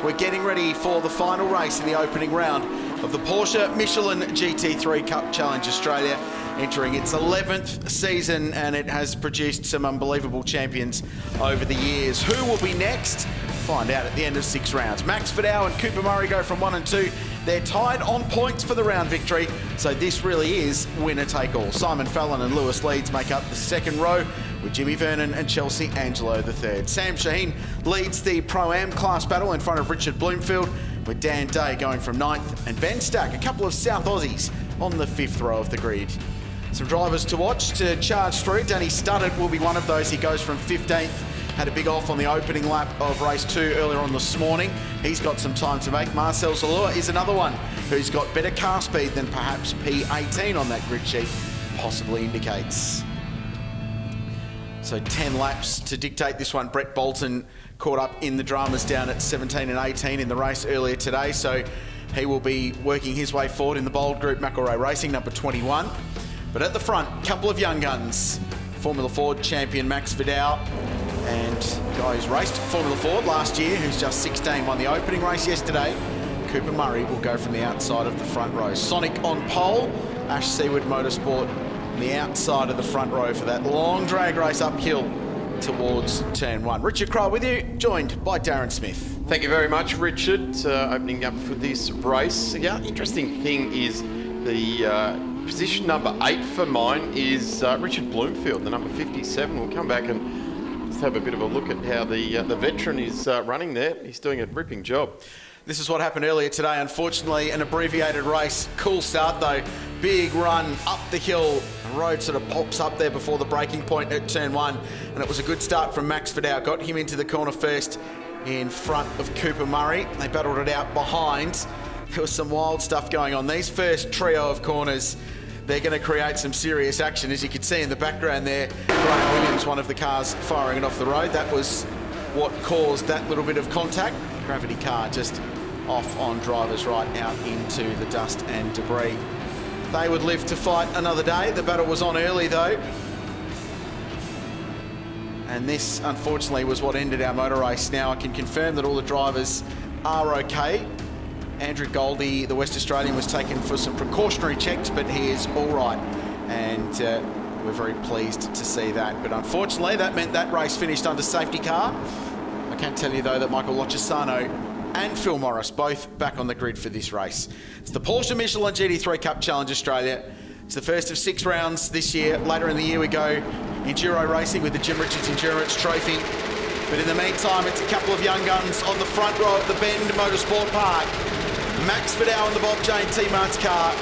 we're getting ready for the final race in the opening round of the Porsche Michelin GT3 Cup Challenge Australia, entering its 11th season, and it has produced some unbelievable champions over the years. Who will be next? Find out at the end of 6 rounds. Max Vidal and Cooper Murray go from 1 and 2. They're tied on points for the round victory, so this really is winner take all. Simon Fallon and Lewis Leeds make up the second row, with Jimmy Vernon and Chelsea Angelo the third. Sam Shaheen leads the Pro-Am class battle in front of Richard Bloomfield, with Dan Day going from 9th, and Ben Stack, a couple of South Aussies, on the 5th row of the grid. Some drivers to watch to charge through. Danny Studdard will be one of those. He goes from 15th. Had a big off on the opening lap of race 2 earlier on this morning. He's got some time to make. Marcel Zalua is another one who's got better car speed than perhaps P18 on that grid sheet possibly indicates. So 10 laps to dictate this one. Brett Bolton caught up in the dramas down at 17 and 18 in the race earlier today, so he will be working his way forward in the bold group. McElroy Racing, number 21. But at the front, a couple of young guns. Formula Ford champion Max Vidal, and guy who's raced Formula Ford last year, who's just 16, won the opening race yesterday. Cooper Murray will go from the outside of the front row. Sonic on pole, Ash Seaward Motorsport on the outside of the front row for that long drag race uphill towards turn 1. Richard Crowe with you, joined by Darren Smith. Thank you very much, Richard. Opening up for this race. Yeah, interesting thing is the position number 8 for mine is Richard Bloomfield, the number 57. We'll come back and just have a bit of a look at how the veteran is running there. He's doing a ripping job. This is what happened earlier today. Unfortunately, an abbreviated race. Cool start though. Big run up the hill. The road sort of pops up there before the breaking point at turn 1. And it was a good start from Max Vidal. Got him into the corner first in front of Cooper Murray. They battled it out behind. There was some wild stuff going on. These first trio of corners, they're going to create some serious action. As you can see in the background there, Graham Williams, one of the cars firing it off the road. That was what caused that little bit of contact. Gravity car just off on drivers right out into the dust and debris. They would live to fight another day. The battle was on early though. And this, unfortunately, was what ended our motor race. Now I can confirm that all the drivers are okay. Andrew Goldie, the West Australian, was taken for some precautionary checks, but he is all right. And we're very pleased to see that. But unfortunately, that meant that race finished under safety car. I can tell you, though, that Michael Lochisano and Phil Morris both back on the grid for this race. It's the Porsche Michelin GT3 Cup Challenge Australia. It's the first of 6 rounds this year. Later in the year, we go enduro racing with the Jim Richards Endurance Trophy. But in the meantime, it's a couple of young guns on the front row of the Bend Motorsport Park. Max Vidal in the Bob Jane T-Mart's car.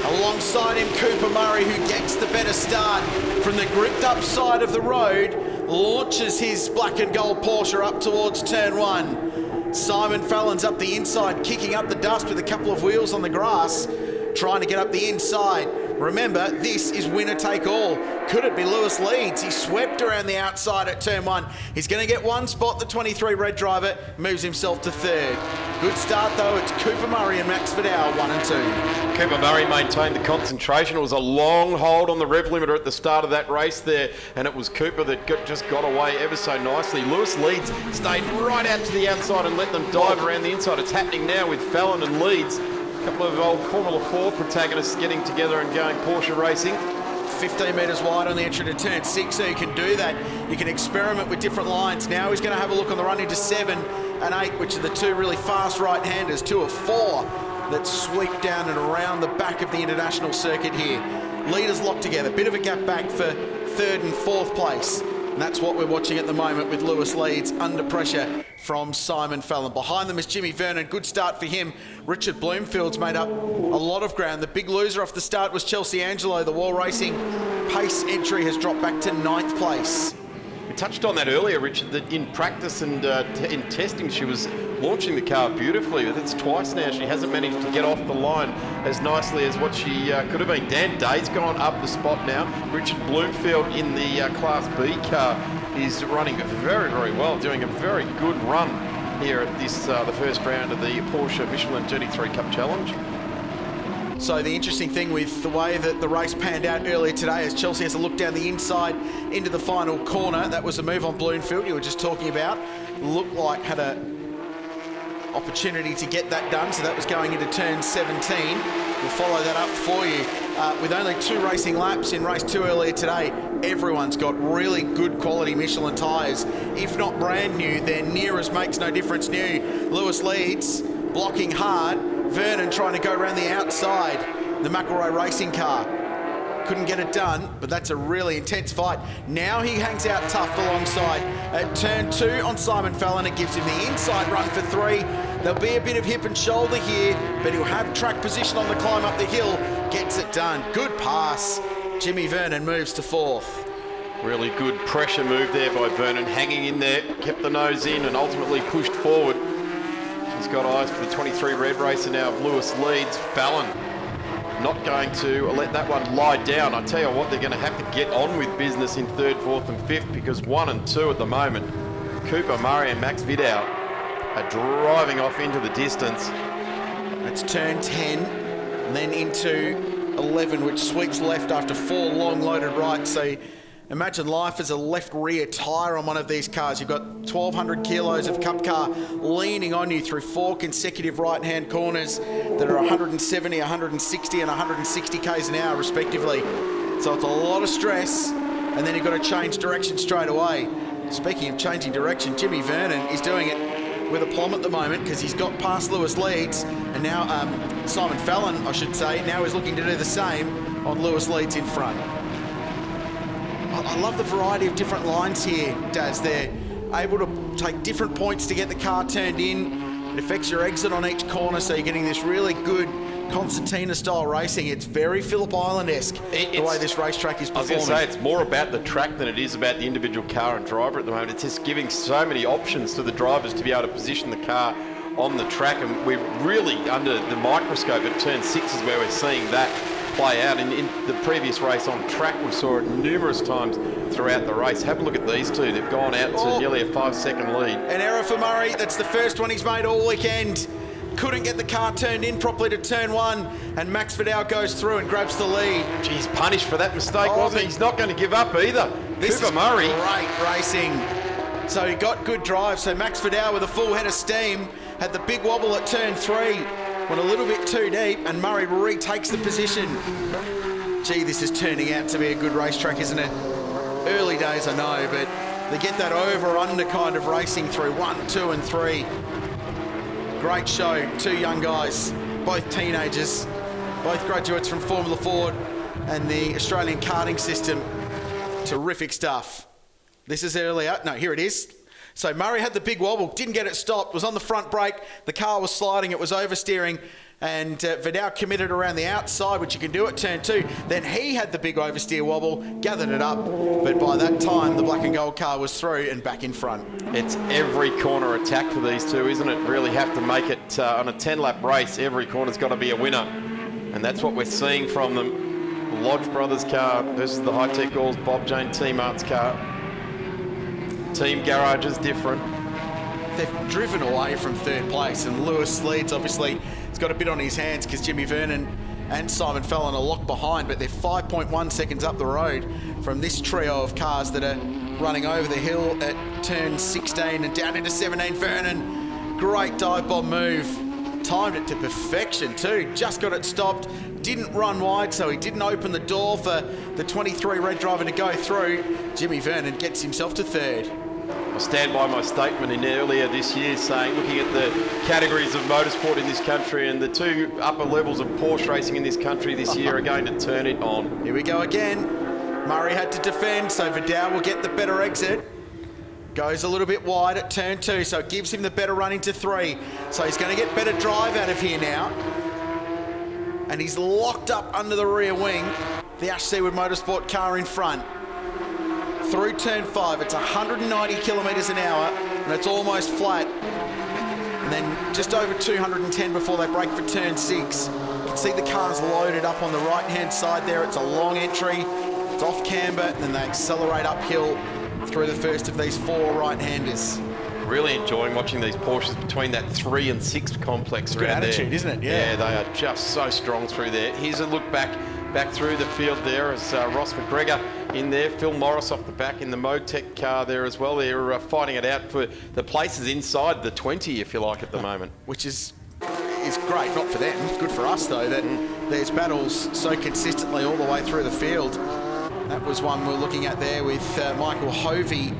Alongside him, Cooper Murray, who gets the better start from the gripped up side of the road, launches his black and gold Porsche up towards turn 1. Simon Fallon's up the inside, kicking up the dust with a couple of wheels on the grass, trying to get up the inside. Remember, this is winner take all. Could it be Lewis Leeds? He swept around the outside at turn 1. He's going to get one spot. The 23 red driver moves himself to 3rd. Good start though. It's Cooper Murray and Max Vidal, 1 and 2. Cooper Murray maintained the concentration. It was a long hold on the rev limiter at the start of that race there, and it was Cooper that just got away ever so nicely. Lewis Leeds stayed right out to the outside and let them dive around the inside. It's happening now with Fallon and Leeds. A couple of old Formula 4 protagonists getting together and going Porsche racing. 15 metres wide on the entry to turn 6, so you can do that. You can experiment with different lines. Now he's going to have a look on the run into 7 and 8, which are the 2 really fast right-handers, 2 of 4 that sweep down and around the back of the international circuit here. Leaders locked together, bit of a gap back for 3rd and 4th place. And that's what we're watching at the moment with Lewis Leeds under pressure from Simon Fallon. Behind them is Jimmy Vernon. Good start for him. Richard Bloomfield's made up a lot of ground. The big loser off the start was Chelsea Angelo. The Wall Racing pace entry has dropped back to 9th place. We touched on that earlier, Richard, that in practice and in testing she was launching the car beautifully. That's twice now she hasn't managed to get off the line as nicely as what she could have been. Dan Day's gone up the spot now. Richard Bloomfield in the Class B car is running very, very well, doing a very good run here at this the first round of the Porsche Michelin GT3 Cup Challenge. So the interesting thing with the way that the race panned out earlier today is Chelsea has a look down the inside into the final corner. That was a move on Bloomfield you were just talking about. Looked like had a opportunity to get that done. So that was going into turn 17. We'll follow that up for you. With only 2 racing laps in race 2 earlier today, everyone's got really good quality Michelin tyres. If not brand new, they're near as makes no difference new. Lewis leads, blocking hard. Vernon trying to go around the outside. The McElroy racing car. Couldn't get it done, but that's a really intense fight. Now he hangs out tough alongside at turn 2 on Simon Fallon. It gives him the inside run for 3. There'll be a bit of hip and shoulder here, but he'll have track position on the climb up the hill. Gets it done. Good pass. Jimmy Vernon moves to 4th. Really good pressure move there by Vernon, hanging in there, kept the nose in and ultimately pushed forward. He's got eyes for the 23 red racer now of Lewis leads. Fallon not going to let that one lie down. I tell you what, they're going to have to get on with business in 3rd, 4th and 5th, because 1 and 2 at the moment, Cooper Murray and Max Vidal are driving off into the distance. That's turn 10 and then into 11, which sweeps left after 4 long loaded rights. So imagine life as a left rear tyre on one of these cars. You've got 1,200 kilos of Cup car leaning on you through 4 consecutive right-hand corners that are 170, 160 and 160 k's an hour respectively. So it's a lot of stress, and then you've got to change direction straight away. Speaking of changing direction, Jimmy Vernon is doing it with aplomb at the moment because he's got past Lewis Leeds, and now Simon Fallon, I should say, now is looking to do the same on Lewis Leeds in front. I love the variety of different lines here, Daz. They're able to take different points to get the car turned in. It affects your exit on each corner, so you're getting this really good Concertina-style racing. It's very Phillip Island-esque, the way this racetrack is performing. I was going to say, it's more about the track than it is about the individual car and driver at the moment. It's just giving so many options to the drivers to be able to position the car on the track, and we're really under the microscope at turn 6 is where we're seeing that play out. In the previous race on track, we saw it numerous times throughout the race. Have a look at these two. They've gone out to nearly a 5-second lead. An error for Murray. That's the first one he's made all weekend. Couldn't get the car turned in properly to turn 1, and Max Vidal goes through and grabs the lead. Geez, punished for that mistake, wasn't he? He's not going to give up either. Cooper Murray. Great racing. So he got good drive. So Max Vidal with a full head of steam had the big wobble at turn 3. Went a little bit too deep, and Murray retakes the position. Gee, this is turning out to be a good racetrack, isn't it? Early days, I know, but they get that over-under kind of racing through 1, 2 and 3. Great show. 2 young guys, both teenagers, both graduates from Formula Ford and the Australian karting system. Terrific stuff. This is earlier. No, here it is. So Murray had the big wobble, didn't get it stopped, was on the front brake, the car was sliding, it was oversteering, and Vidal committed around the outside, which you can do at turn 2. Then he had the big oversteer wobble, gathered it up, but by that time the black and gold car was through and back in front. It's every corner attack for these two, isn't it? Really have to make it on a 10-lap race. Every corner's got to be a winner, and that's what we're seeing from them. The Lodge Brothers car versus the High Tech Galls Bob Jane Team Arts car. Team Garage is different. They've driven away from 3rd place, and Lewis Leeds obviously has got a bit on his hands because Jimmy Vernon and Simon Fallon are locked behind, but they're 5.1 seconds up the road from this trio of cars that are running over the hill at turn 16 and down into 17. Vernon, great dive bomb move. Timed it to perfection too. Just got it stopped. Didn't run wide, so he didn't open the door for the 23 red driver to go through. Jimmy Vernon gets himself to 3rd. I stand by my statement in earlier this year saying, looking at the categories of motorsport in this country and the 2 upper levels of Porsche racing in this country this year are going to turn it on. Here we go again. Murray had to defend, so Vidal will get the better exit. Goes a little bit wide at turn 2, so it gives him the better run into 3. So he's going to get better drive out of here now. And he's locked up under the rear wing. The Ash Seawood Motorsport car in front. Through turn 5, it's 190 kilometres an hour, and it's almost flat. And then just over 210 before they break for turn 6. You can see the car's loaded up on the right-hand side there. It's a long entry. It's off camber, and then they accelerate uphill through the first of these 4 right-handers. Really enjoying watching these Porsches between that 3 and 6 complex good around attitude, there. Isn't it? Yeah, they are just so strong through there. Here's a look back through the field there as Ross McGregor in there. Phil Morris off the back in the Motec car there as well. They're fighting it out for the places inside the 20, if you like, at the moment. Which is great, not for them. Good for us, though, that there's battles so consistently all the way through the field. That was one we're looking at there with Michael Hovey,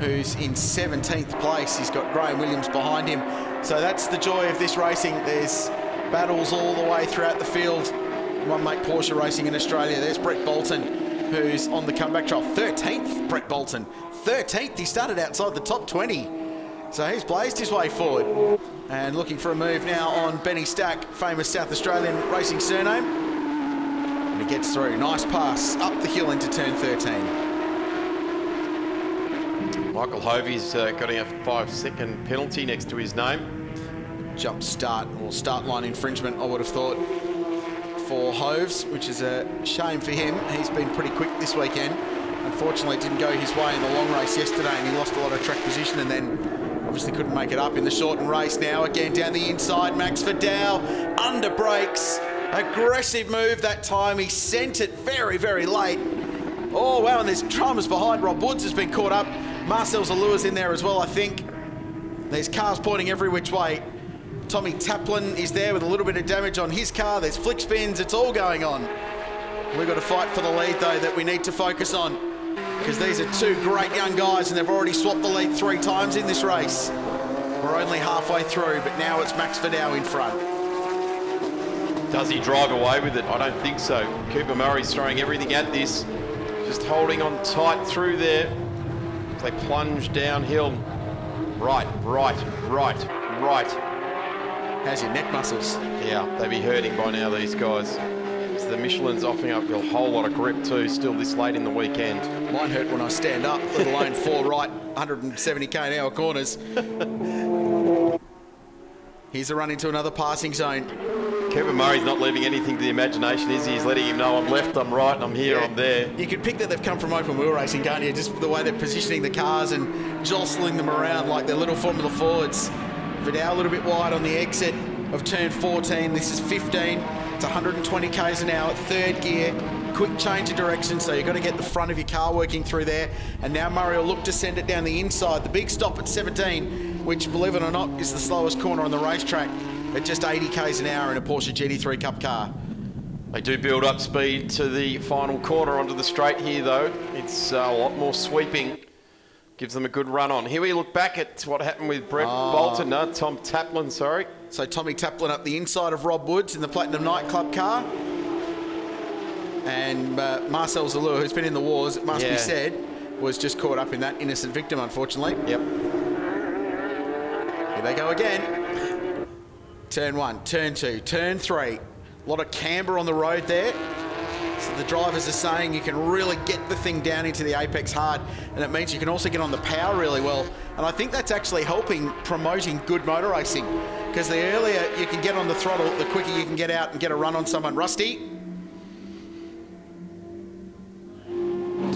who's in 17th place. He's got Graham Williams behind him. So that's the joy of this racing. There's battles all the way throughout the field. One mate Porsche racing in Australia. There's Brett Bolton, who's on the comeback trial. 13th, Brett Bolton. 13th, he started outside the top 20. So he's blazed his way forward. And looking for a move now on Benny Stack, famous South Australian racing surname. And he gets through. Nice pass up the hill into turn 13. Michael Hovey's got a 5-second penalty next to his name. Jump start or start line infringement, I would have thought, for Hoves, which is a shame for him. He's been pretty quick this weekend. Unfortunately, it didn't go his way in the long race yesterday, and he lost a lot of track position and then obviously couldn't make it up in the shortened race. Now again down the inside, Max Vidal under brakes. Aggressive move that time. He sent it very, very late. Oh, wow, and there's dramas behind. Rob Woods has been caught up. Marcel Zalua's in there as well, I think. There's cars pointing every which way. Tommy Taplin is there with a little bit of damage on his car. There's flick spins. It's all going on. We've got to fight for the lead, though, that we need to focus on, because these are two great young guys, and they've already swapped the lead 3 times in this race. We're only halfway through, but now it's Max Vidal in front. Does he drive away with it? I don't think so. Cooper Murray's throwing everything at this. Just holding on tight through there. They plunge downhill. Right. How's your neck muscles? Yeah, they'd be hurting by now, these guys. So the Michelin's offering up a whole lot of grip too, still this late in the weekend. Mine hurt when I stand up, let alone 4 right, 170k an hour corners. Here's a run into another passing zone. Kevin Murray's not leaving anything to the imagination, is he? He's letting him know I'm left, I'm right, I'm here, I'm there. You can pick that they've come from open wheel racing, can't you? Just the way they're positioning the cars and jostling them around like they're little Formula Fords. Vidal a little bit wide on the exit of turn 14. This is 15. It's 120 k's an hour, 3rd gear. Quick change of direction, so you've got to get the front of your car working through there. And now Murray will look to send it down the inside. The big stop at 17, which, believe it or not, is the slowest corner on the racetrack at just 80 k's an hour in a Porsche GT3 Cup car. They do build up speed to the final corner onto the straight here, though. It's a lot more sweeping. Gives them a good run on. Here we look back at what happened with Brett Bolton. No, Tom Taplin, sorry. So Tommy Taplin up the inside of Rob Woods in the Platinum Nightclub car. And Marcel Zalua, who's been in the wars, it must be said, was just caught up in that innocent victim, unfortunately. Yep. Here they go again. Turn 1, turn 2, turn 3. A lot of camber on the road there. So the drivers are saying you can really get the thing down into the apex hard, and it means you can also get on the power really well. And I think that's actually helping promoting good motor racing, because the earlier you can get on the throttle, the quicker you can get out and get a run on someone. Rusty?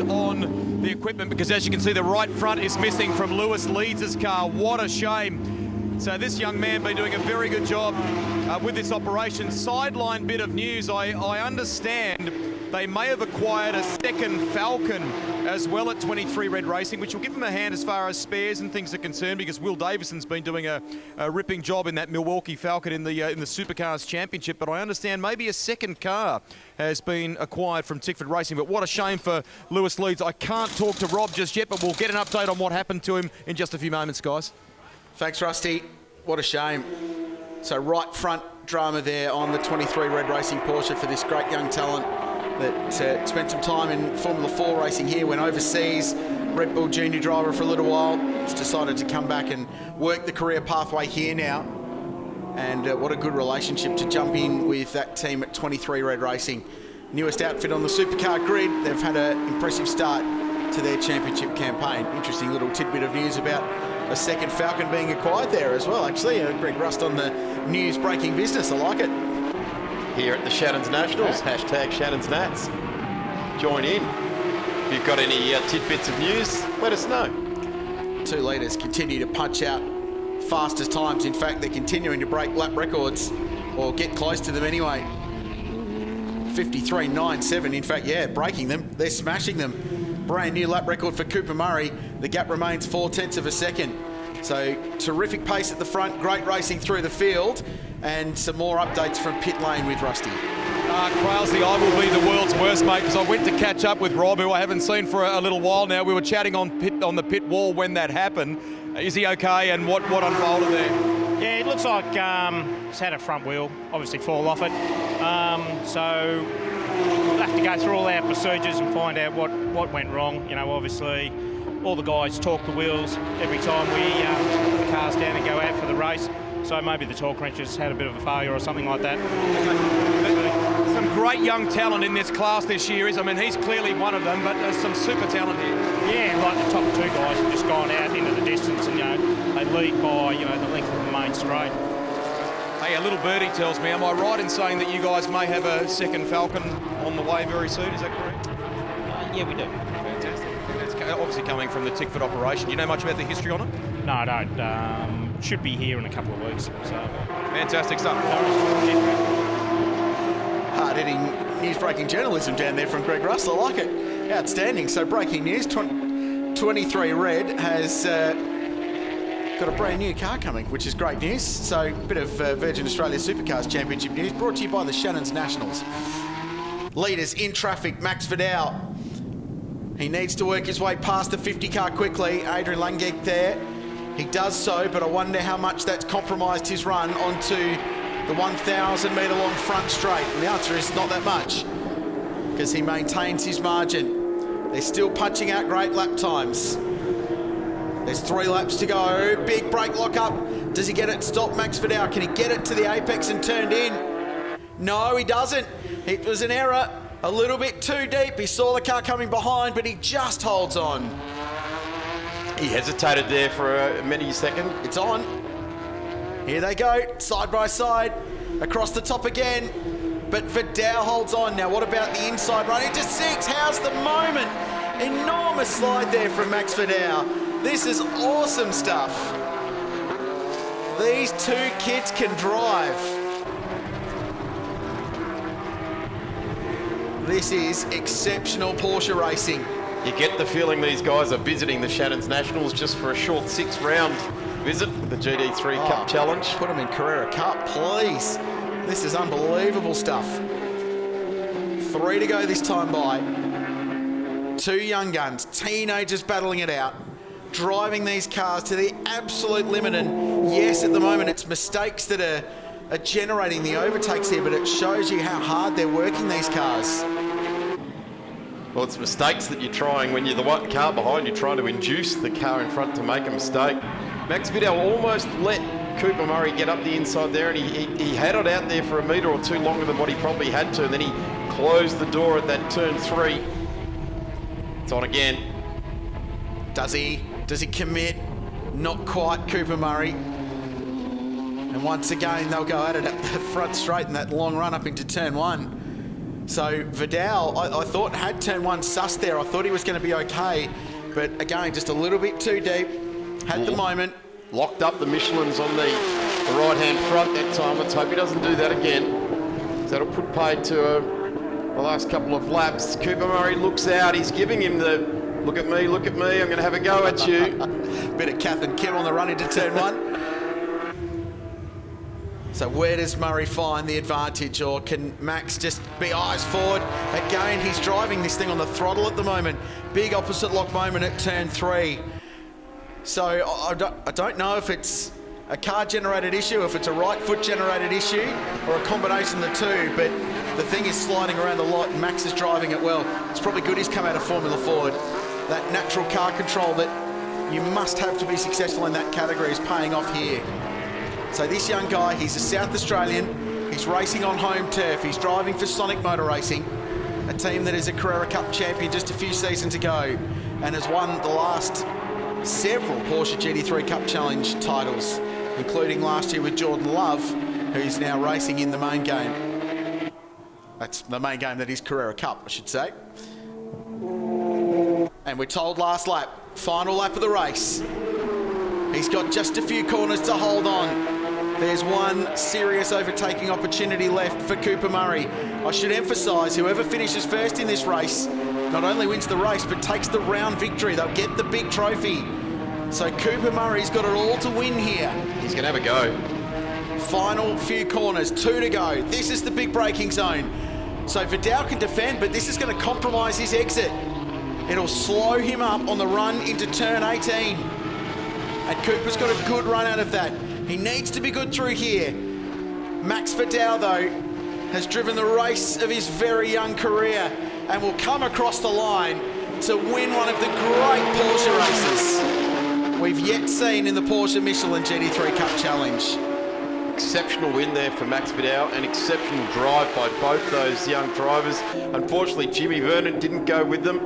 On the equipment, because as you can see, the right front is missing from Lewis Leeds' car. What a shame. So this young man been doing a very good job with this operation. Sideline bit of news, I understand they may have acquired a second Falcon as well at 23 Red Racing, which will give them a hand as far as spares and things are concerned, because Will Davison's been doing a ripping job in that Milwaukee Falcon in the Supercars Championship. But I understand maybe a second car has been acquired from Tickford Racing. But what a shame for Lewis Leeds. I can't talk to Rob just yet, but we'll get an update on what happened to him in just a few moments, guys. Thanks, Rusty. What a shame. So right front drama there on the 23 Red Racing Porsche for this great young talent that spent some time in Formula 4 racing here, went overseas, Red Bull Junior driver for a little while. He's decided to come back and work the career pathway here now. And what a good relationship to jump in with that team at 23 Red Racing. Newest outfit on the supercar grid. They've had an impressive start to their championship campaign. Interesting little tidbit of news about a second Falcon being acquired there as well, actually. Greg Rust on the news breaking business. I like it. Here at the Shannons Nationals, hashtag Shannons Nats. Join in. If you've got any tidbits of news, let us know. 2 leaders continue to punch out fastest times. In fact, they're continuing to break lap records, or get close to them anyway. 53.97. In fact, yeah, breaking them. They're smashing them. Brand new lap record for Cooper Murray. The gap remains 0.4 of a second. So terrific pace at the front, great racing through the field, and some more updates from pit lane with Rusty. Crailsey, I will be the world's worst, mate, because I went to catch up with Rob, who I haven't seen for a little while now. We were chatting on the pit wall when that happened. Is he okay, and what unfolded there? Yeah, it looks like he's had a front wheel, obviously fall off it. So we'll have to go through all our procedures and find out what went wrong. You know, obviously all the guys torque the wheels every time we put the cars down and go out for the race. So maybe the torque wrenches had a bit of a failure or something like that. Some great young talent in this class this year. I mean, he's clearly one of them, but there's some super talent here. Yeah, like the top two guys have just gone out into the distance and, you know, they lead by, you know, the length of the main straight. Hey, a little birdie tells me, am I right in saying that you guys may have a second Falcon on the way very soon? Is that correct? Yeah, we do. Fantastic. That's obviously coming from the Tickford operation. Do you know much about the history on it? No, I don't. Should be here in a couple of weeks. So fantastic stuff. Hard-hitting news-breaking journalism down there from Greg Russell. I like it. Outstanding. So breaking news, 23 Red has got a brand new car coming, which is great news. So a bit of Virgin Australia Supercars Championship news brought to you by the Shannons Nationals. Leaders in traffic, Max Vidal. He needs to work his way past the 50 car quickly. Adrian Langek there. He does so, but I wonder how much that's compromised his run onto the 1,000 metre long front straight. And the answer is not that much, because he maintains his margin. They're still punching out great lap times. There's 3 laps to go. Big brake lock up. Does he get it stopped, Max Vidal? Can he get it to the apex and turned in? No, he doesn't. It was an error. A little bit too deep. He saw the car coming behind, but he just holds on. He hesitated there for a many second. It's on. Here they go, side by side, across the top again. But Vidal holds on. Now, what about the inside run into 6? How's the moment? Enormous slide there from Max Vidal. This is awesome stuff. These two kids can drive. This is exceptional Porsche racing. You get the feeling these guys are visiting the Shannons Nationals just for a short 6-round visit with the GT3 Cup Challenge. Put them in Carrera Cup, please. This is unbelievable stuff. 3 to go this time by. 2 young guns, teenagers battling it out, driving these cars to the absolute limit. And yes, at the moment, it's mistakes that are generating the overtakes here, but it shows you how hard they're working these cars. Well, it's mistakes that you're trying when you're the car behind, you're trying to induce the car in front to make a mistake. Max Vidal almost let Cooper Murray get up the inside there, and he had it out there for a metre or 2 longer than what he probably had to, and then he closed the door at that turn 3. It's on again. Does he commit? Not quite, Cooper Murray. And once again, they'll go at it at the front straight in that long run up into turn 1. So Vidal, I thought had turn 1 sussed there. I thought he was going to be okay. But again, just a little bit too deep. Had the moment. Locked up the Michelins on the right-hand front that time. Let's hope he doesn't do that again. So that'll put paid to the last couple of laps. Cooper Murray looks out. He's giving him the, look at me, I'm going to have a go at you. Bit of Kath and Kim on the run into turn 1. So where does Murray find the advantage, or can Max just be eyes forward? Again, he's driving this thing on the throttle at the moment. Big opposite lock moment at turn 3. So I don't know if it's a car-generated issue, if it's a right foot-generated issue, or a combination of the two, but the thing is sliding around a lot, and Max is driving it well. It's probably good he's come out of Formula Ford. That natural car control that you must have to be successful in that category is paying off here. So this young guy, he's a South Australian, he's racing on home turf, he's driving for Sonic Motor Racing, a team that is a Carrera Cup champion just a few seasons ago, and has won the last several Porsche GT3 Cup Challenge titles, including last year with Jordan Love, who's now racing in the main game. That's the main game that is Carrera Cup, I should say. And we're told last lap, final lap of the race. He's got just a few corners to hold on. There's one serious overtaking opportunity left for Cooper Murray. I should emphasise, whoever finishes first in this race not only wins the race, but takes the round victory. They'll get the big trophy. So Cooper Murray's got it all to win here. He's going to have a go. Final few corners, 2 to go. This is the big braking zone. So Vidal can defend, but this is going to compromise his exit. It'll slow him up on the run into turn 18. And Cooper's got a good run out of that. He needs to be good through here. Max Vidal, though, has driven the race of his very young career and will come across the line to win one of the great Porsche races we've yet seen in the Porsche Michelin GT3 Cup Challenge. Exceptional win there for Max Vidal, an exceptional drive by both those young drivers. Unfortunately, Jimmy Vernon didn't go with them.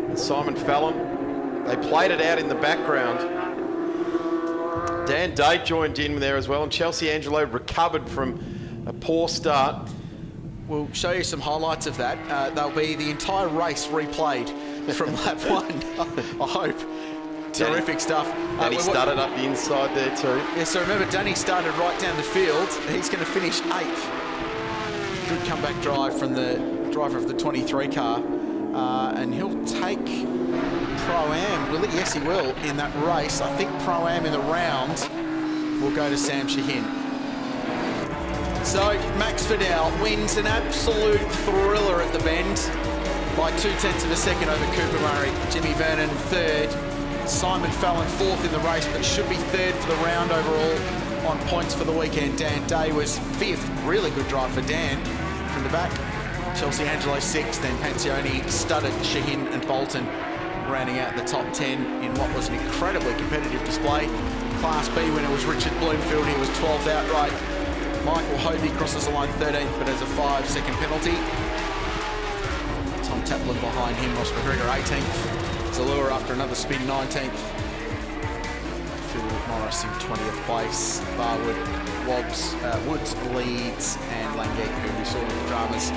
And Simon Fallon, they played it out in the background. Dan Day joined in there as well, and Chelsea Angelo recovered from a poor start. We'll show you some highlights of that. They'll be the entire race replayed from lap 1, I hope. Terrific stuff. Danny started up the inside there too. Yeah, so remember, Danny started right down the field. He's going to finish 8th. Good comeback drive from the driver of the 23 car. And he'll take Pro-Am, will it? Yes, he will, in that race. I think Pro-Am in the round will go to Sam Shaheen. So Max Vidal wins an absolute thriller at the bend by 0.2 of a second over Cooper Murray. Jimmy Vernon 3rd. Simon Fallon 4th in the race, but should be 3rd for the round overall on points for the weekend. Dan Day was 5th. Really good drive for Dan from the back. Chelsea Angelo 6th, then Panzioni, Studdard, Shaheen and Bolton rounding out the top 10 in what was an incredibly competitive display. Class B winner was Richard Bloomfield. He was 12th outright. Michael Hovey crosses the line 13th, but has a 5-second penalty. Tom Taplin behind him, Ross McGregor 18th. Zalua after another spin 19th. Phil Morris in 20th place. Barwood, Woods, Leeds and Langate, who we saw with the dramas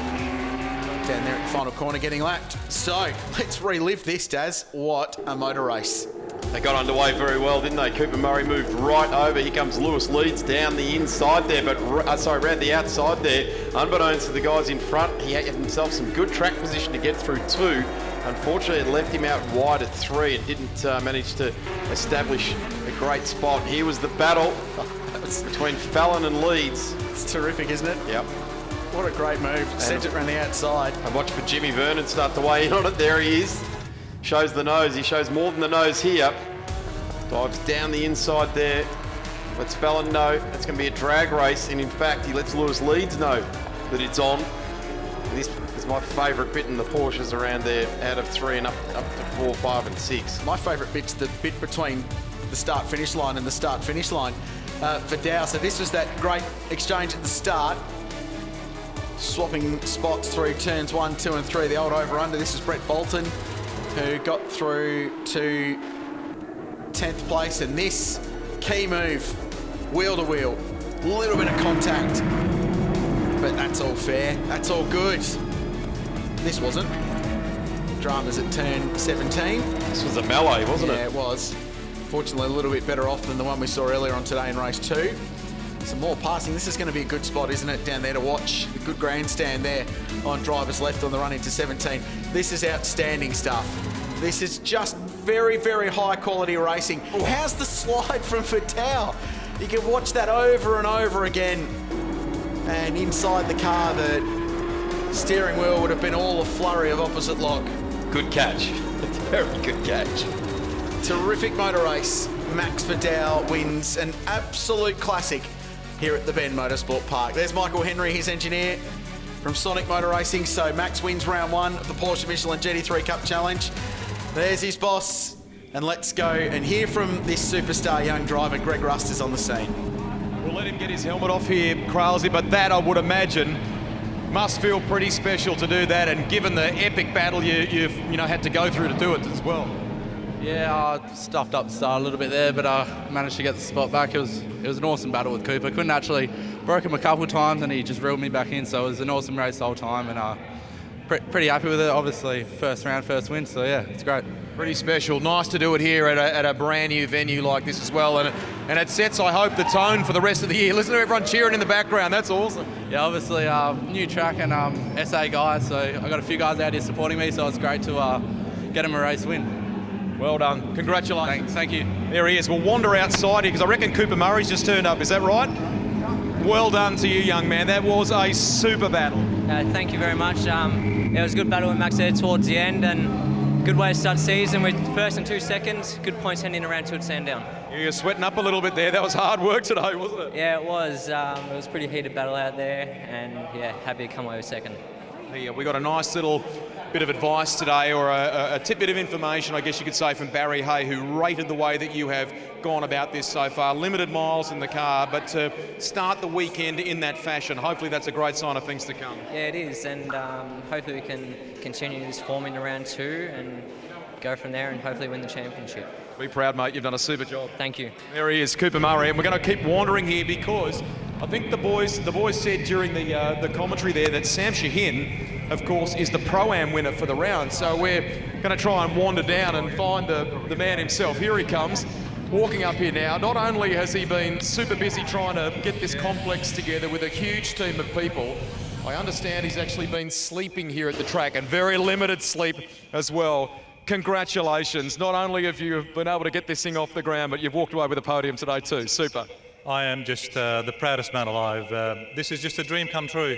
down there at the final corner getting lapped. So let's relive this, Daz. What a motor race. They got underway very well, didn't they? Cooper Murray moved right over. Here comes Lewis Leeds down the inside there, but around the outside there. Unbeknownst to the guys in front, he had himself some good track position to get through 2. Unfortunately, it left him out wide at 3 and didn't manage to establish a great spot. Here was the battle between Fallon and Leeds. It's terrific, isn't it? Yep. What a great move. Sent it around the outside. And watch for Jimmy Vernon start to weigh in on it. There he is. Shows the nose. He shows more than the nose here. Dives down the inside there. Lets Fallon know it's going to be a drag race. And in fact, he lets Lewis Leeds know that it's on. And this is my favourite bit in the Porsches around there, out of 3 and up to 4, 5 and 6. My favourite bit's the bit between the start-finish line and the start-finish line. Vidal, so this was that great exchange at the start. Swapping spots through turns 1, 2 and 3, the old over-under. This is Brett Bolton, who got through to 10th place, and this key move, wheel to wheel, a little bit of contact, but that's all fair, that's all good. This wasn't. Dramas at turn 17. This was a melee, wasn't it? Yeah, it was. Fortunately, a little bit better off than the one we saw earlier on today in race 2. Some more passing. This is going to be a good spot, isn't it, down there to watch. A good grandstand there on driver's left on the run into 17. This is outstanding stuff. This is just very, very high quality racing. How's the slide from Vidal? You can watch that over and over again. And inside the car, the steering wheel would have been all a flurry of opposite lock. Good catch. It's a very good catch. Terrific motor race. Max Vidal wins an absolute classic here at the Bend Motorsport Park. There's Michael Henry, his engineer from Sonic Motor Racing. So Max wins round 1 of the Porsche Michelin GT3 Cup Challenge. There's his boss. And let's go and hear from this superstar young driver. Greg Rust is on the scene. We'll let him get his helmet off here, Crailsy, but that, I would imagine, must feel pretty special to do that, and given the epic battle you've had to go through to do it as well. Yeah, I stuffed up the start a little bit there, but I managed to get the spot back. It was an awesome battle with Cooper. Couldn't actually, broke him a couple of times and he just reeled me back in, so it was an awesome race the whole time, and pretty happy with it. Obviously, first round, first win, so yeah, it's great. Pretty special. Nice to do it here at a brand new venue like this as well. And it sets, I hope, the tone for the rest of the year. Listen to everyone cheering in the background. That's awesome. Yeah, obviously new track and SA guys, so I got a few guys out here supporting me, so it's great to get them a race win. Well done. Congratulations. Thank you. There he is. We'll wander outside here because I reckon Cooper Murray's just turned up. Is that right? Well done to you, young man. That was a super battle. Thank you very much. It was a good battle with Max there towards the end, and good way to start the season with first and 2 seconds. Good points heading around to Sandown. You're sweating up a little bit there. That was hard work today, wasn't it? Yeah, it was. It was a pretty heated battle out there, and yeah, happy to come away with second. Yeah, we got a nice little bit of advice today, or a tidbit of information, I guess you could say, from Barry Hay, who rated the way that you have gone about this so far. Limited miles in the car, but to start the weekend in that fashion, hopefully that's a great sign of things to come. Yeah, it is, and hopefully we can continue this form in round 2 and go from there and hopefully win the championship. Be proud, mate. You've done a super job. Thank you. There he is, Cooper Murray, and we're going to keep wandering here because I think the boys said during the commentary there that Sam Shahin, of course, is the Pro-Am winner for the round. So we're going to try and wander down and find the man himself. Here he comes, walking up here now. Not only has he been super busy trying to get this complex together with a huge team of people, I understand he's actually been sleeping here at the track, and very limited sleep as well. Congratulations. Not only have you been able to get this thing off the ground, but you've walked away with a podium today too. Super. I am just the proudest man alive. This is just a dream come true.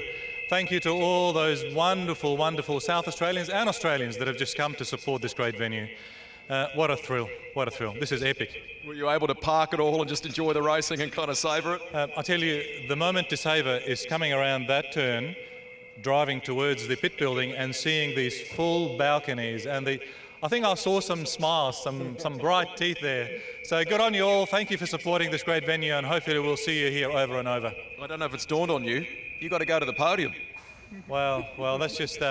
Thank you to all those wonderful, wonderful South Australians and Australians that have just come to support this great venue. What a thrill, what a thrill. This is epic. Were you able to park it all and just enjoy the racing and kind of savour it? I tell you, the moment to savour is coming around that turn, driving towards the pit building and seeing these full balconies and I think I saw some smiles, some bright teeth there. So good on you all. Thank you for supporting this great venue, and hopefully we'll see you here over and over. I don't know if it's dawned on you. You got to go to the podium. Well, that's just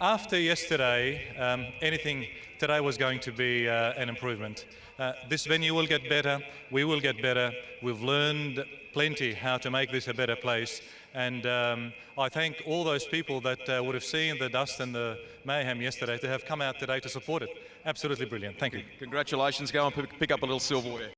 after yesterday. Anything today was going to be an improvement. This venue will get better. We will get better. We've learned plenty how to make this a better place. And I thank all those people that would have seen the dust and the mayhem yesterday to have come out today to support it. Absolutely brilliant. Thank you. Congratulations. Go and pick up a little silverware.